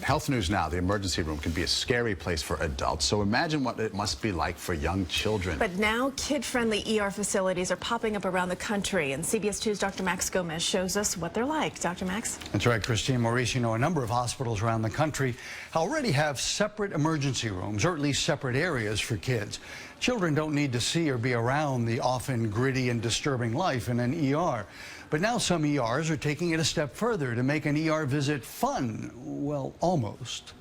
Health news now. The emergency room can be a scary place for adults, so imagine what it must be like for young children. But now kid-friendly ER facilities are popping up around the country, and CBS 2's Dr. Max Gomez shows us what they're like. Dr. Max? That's right, Christine. Maurice, you know, a number of hospitals around the country already have separate emergency rooms, or at least separate areas for kids. Children don't need to see or be around the often gritty and disturbing life in an ER. But now some ERs are taking it a step further to make an ER visit fun. Well, almost.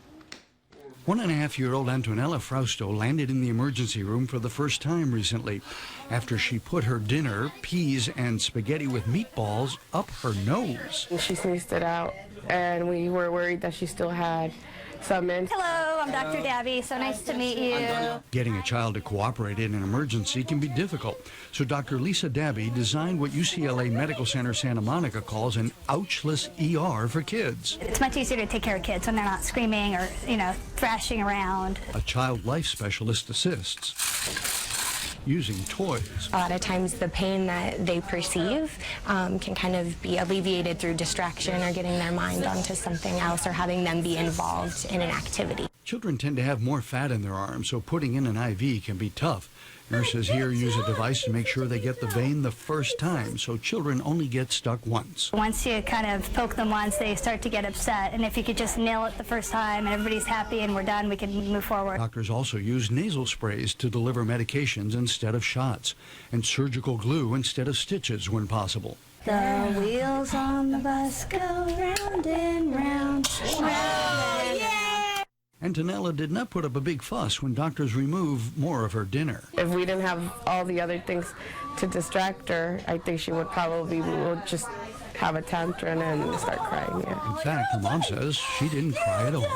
1.5-year-old Antonella Frausto landed in the emergency room for the first time recently after she put her dinner, peas and spaghetti with meatballs, up her nose. She sneezed it out, and we were worried that she still had some in. Hello, I'm Dr. Dabby. So nice to meet you. Getting a child to cooperate in an emergency can be difficult. So Dr. Lisa Dabby designed what UCLA Medical Center Santa Monica calls an ouchless ER for kids. It's much easier to take care of kids when they're not screaming or, thrashing around. A child life specialist assists using toys. A lot of times the pain that they perceive can kind of be alleviated through distraction or getting their mind onto something else or having them be involved in an activity. Children tend to have more fat in their arms, so putting in an IV can be tough. Nurses here use a device to make sure they get the vein the first time, so children only get stuck once. Once you kind of poke them once, they start to get upset. And if you could just nail it the first time and everybody's happy and we're done, we can move forward. Doctors also use nasal sprays to deliver medications instead of shots, and surgical glue instead of stitches when possible. The wheels on the bus go round and round, round and round. Antonella did not put up a big fuss when doctors removed more of her dinner. If we didn't have all the other things to distract her, I think she would would just have a tantrum and start crying. Yeah. In fact, her mom says she didn't cry at all.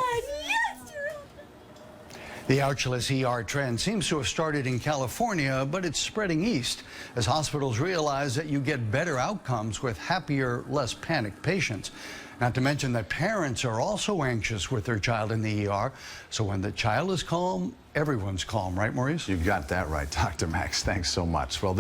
The ouchless ER trend seems to have started in California, but it's spreading east as hospitals realize that you get better outcomes with happier, less panicked patients. Not to mention that parents are also anxious with their child in the ER, so when the child is calm, everyone's calm, right, Maurice? You got that right, Dr. Max. Thanks so much. Well,